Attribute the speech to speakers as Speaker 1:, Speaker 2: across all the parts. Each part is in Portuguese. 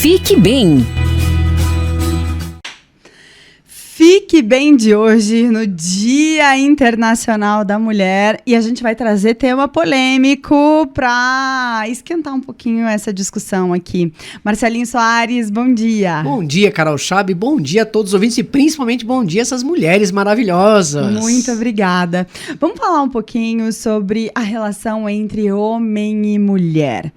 Speaker 1: Fique Bem.
Speaker 2: Fique Bem de hoje, no Dia Internacional da Mulher, e a gente vai trazer tema polêmico para esquentar um pouquinho essa discussão aqui. Marcelinho Soares, bom dia.
Speaker 3: Bom dia, Carol Chabe, bom dia a todos os ouvintes e principalmente bom dia a essas mulheres maravilhosas.
Speaker 2: Muito obrigada. Vamos falar um pouquinho sobre a relação entre homem e mulher.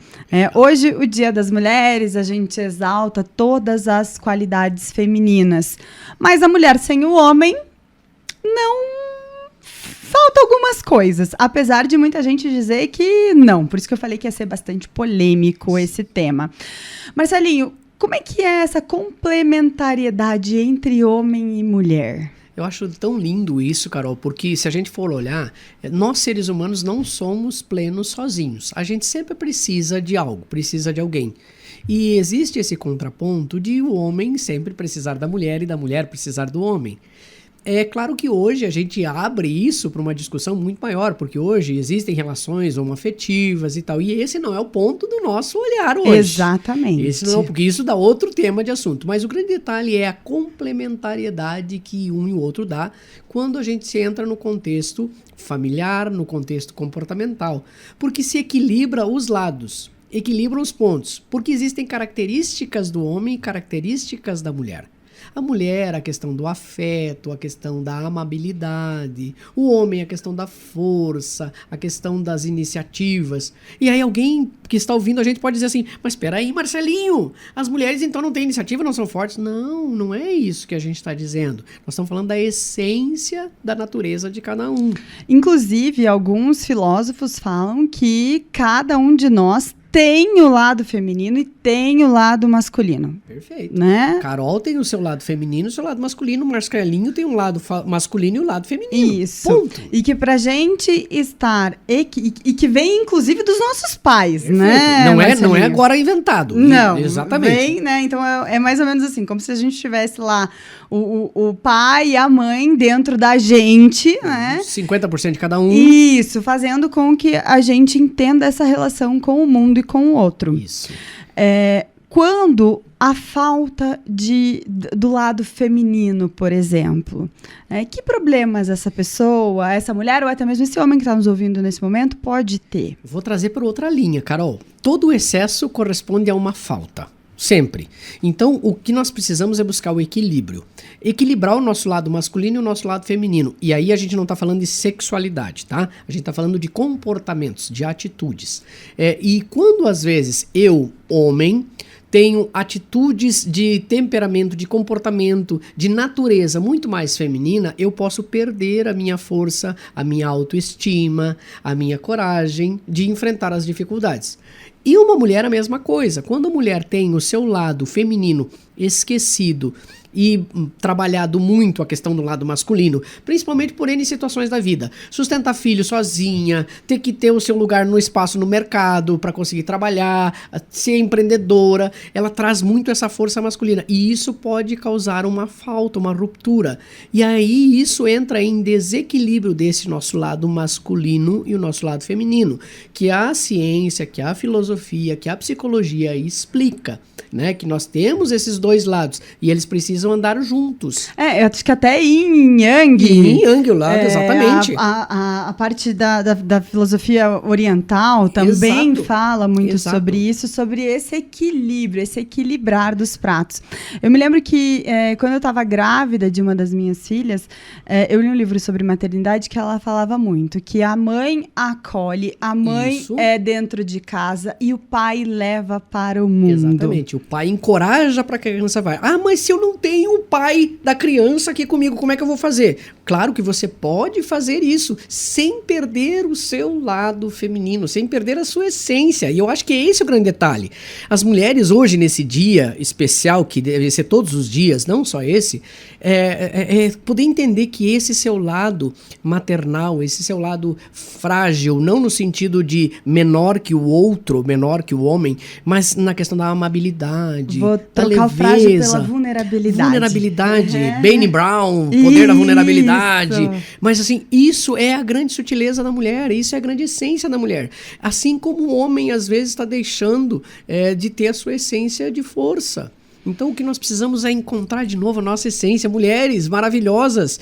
Speaker 2: Hoje, o Dia das Mulheres, a gente exalta todas as qualidades femininas, mas a mulher sem o homem, não falta algumas coisas, apesar de muita gente dizer que não. Por isso que eu falei que ia ser bastante polêmico esse tema. Marcelinho, como é que é essa complementariedade entre homem e mulher?
Speaker 3: Eu acho tão lindo isso, Carol, porque se a gente for olhar, nós seres humanos não somos plenos sozinhos. A gente sempre precisa de algo, precisa de alguém. E existe esse contraponto de o homem sempre precisar da mulher e da mulher precisar do homem. É claro que hoje a gente abre isso para uma discussão muito maior, porque hoje existem relações homoafetivas e tal, e esse não é o ponto do nosso olhar hoje.
Speaker 2: Exatamente.
Speaker 3: Esse não, porque isso dá outro tema de assunto, mas o grande detalhe é a complementariedade que um e o outro dá quando a gente se entra no contexto familiar, no contexto comportamental, porque se equilibra os lados. Equilibram os pontos, porque existem características do homem e características da mulher. A mulher, a questão do afeto, a questão da amabilidade. O homem, a questão da força, a questão das iniciativas. E aí alguém que está ouvindo a gente pode dizer assim, mas espera aí, Marcelinho, as mulheres então não têm iniciativa, não são fortes? Não, não é isso que a gente está dizendo. Nós estamos falando da essência da natureza de cada um.
Speaker 2: Inclusive, alguns filósofos falam que cada um de nós tem o lado feminino e tem o lado masculino.
Speaker 3: Perfeito.
Speaker 2: Né?
Speaker 3: Carol tem o seu lado feminino e o seu lado masculino. Marcelinho tem um lado masculino e o lado feminino.
Speaker 2: Isso.
Speaker 3: Ponto.
Speaker 2: E que pra gente estar... E que vem, inclusive, dos nossos pais,
Speaker 3: Perfeito.
Speaker 2: né?
Speaker 3: Não é agora inventado.
Speaker 2: Não.
Speaker 3: Exatamente.
Speaker 2: Vem, né? Então, é mais ou menos assim, como se a gente tivesse lá o pai e a mãe dentro da gente, né?
Speaker 3: 50% de cada um.
Speaker 2: Isso, fazendo com que a gente entenda essa relação com o mundo e com o outro.
Speaker 3: Isso.
Speaker 2: Quando a falta do lado feminino, por exemplo, que problemas essa pessoa, essa mulher ou até mesmo esse homem que está nos ouvindo nesse momento pode ter?
Speaker 3: Vou trazer para outra linha, Carol. Todo excesso corresponde a uma falta. Sempre. Então, o que nós precisamos é buscar o equilíbrio. Equilibrar o nosso lado masculino e o nosso lado feminino. E aí a gente não está falando de sexualidade, tá? A gente está falando de comportamentos, de atitudes. E quando, às vezes, eu, homem, tenho atitudes de temperamento, de comportamento, de natureza muito mais feminina, eu posso perder a minha força, a minha autoestima, a minha coragem de enfrentar as dificuldades. E uma mulher a mesma coisa. Quando a mulher tem o seu lado feminino esquecido e trabalhado muito a questão do lado masculino, principalmente por N situações da vida. Sustentar filho sozinha, ter que ter o seu lugar no espaço no mercado para conseguir trabalhar, ser empreendedora, ela traz muito essa força masculina. E isso pode causar uma falta, uma ruptura. E aí isso entra em desequilíbrio desse nosso lado masculino e o nosso lado feminino, que a ciência, que a filosofia, que a psicologia explica, né? Que nós temos esses dois lados e eles precisam andar juntos.
Speaker 2: Eu acho que até Yin Yang.
Speaker 3: Yin Yang, o lado, exatamente.
Speaker 2: A parte da filosofia oriental também fala muito sobre isso, sobre esse equilíbrio, esse equilibrar dos pratos. Eu me lembro que quando eu estava grávida de uma das minhas filhas, eu li um livro sobre maternidade que ela falava muito, que a mãe acolhe, a mãe é dentro de casa e o pai leva para o mundo.
Speaker 3: Exatamente. O pai encoraja para que a criança vá. Ah, mas se eu não tenho o pai da criança aqui comigo, como é que eu vou fazer? Claro que você pode fazer isso sem perder o seu lado feminino, sem perder a sua essência. E eu acho que esse é o grande detalhe. As mulheres hoje, nesse dia especial, que deve ser todos os dias, não só esse, poder entender que esse seu lado maternal, esse seu lado frágil, não no sentido de menor que o outro, menor que o homem, mas na questão da amabilidade, simplicidade,
Speaker 2: Vou
Speaker 3: da
Speaker 2: trocar o frágil
Speaker 3: leveza.
Speaker 2: pela vulnerabilidade.
Speaker 3: Vulnerabilidade, Brené Brown, poder da vulnerabilidade. Mas assim, isso é a grande sutileza da mulher, isso é a grande essência da mulher. Assim como o homem às vezes está deixando de ter a sua essência de força. Então o que nós precisamos é encontrar de novo a nossa essência. Mulheres maravilhosas,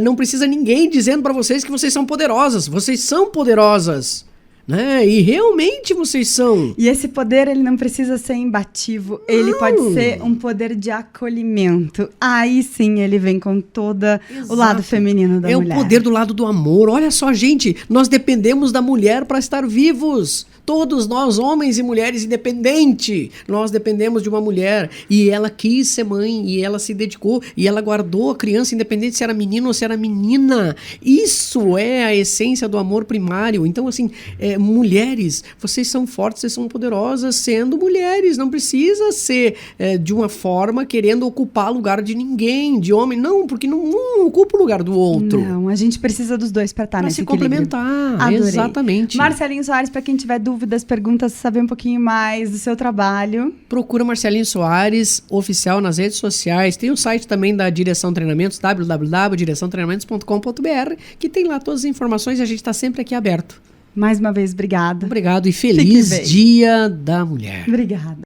Speaker 3: não precisa ninguém dizendo para vocês que vocês são poderosas. Vocês são poderosas. Né? E realmente vocês são.
Speaker 2: E esse poder, ele não precisa ser imbatível, ele pode ser um poder de acolhimento. Aí sim ele vem com todo o lado feminino da mulher.
Speaker 3: É o poder do lado do amor. Olha só, gente, nós dependemos da mulher para estar vivos. Todos nós, homens e mulheres, independente, nós dependemos de uma mulher. E ela quis ser mãe, e ela se dedicou, e ela guardou a criança, independente se era menino ou se era menina. Isso é a essência do amor primário. Então, assim, mulheres, vocês são fortes, vocês são poderosas sendo mulheres. Não precisa ser de uma forma querendo ocupar o lugar de ninguém, de homem. Não, porque não ocupa o lugar do outro.
Speaker 2: Não, a gente precisa dos dois para estar nesse equilíbrio.
Speaker 3: Para se complementar.
Speaker 2: Adorei.
Speaker 3: Exatamente.
Speaker 2: Marcelinho Soares, para quem tiver dúvidas, perguntas, saber um pouquinho mais do seu trabalho.
Speaker 3: Procura Marcelinho Soares, oficial nas redes sociais. Tem o site também da Direção Treinamentos, www.direçãotreinamentos.com.br, que tem lá todas as informações e a gente está sempre aqui aberto.
Speaker 2: Mais uma vez, obrigada.
Speaker 3: Obrigado e feliz Dia da Mulher.
Speaker 2: Obrigada.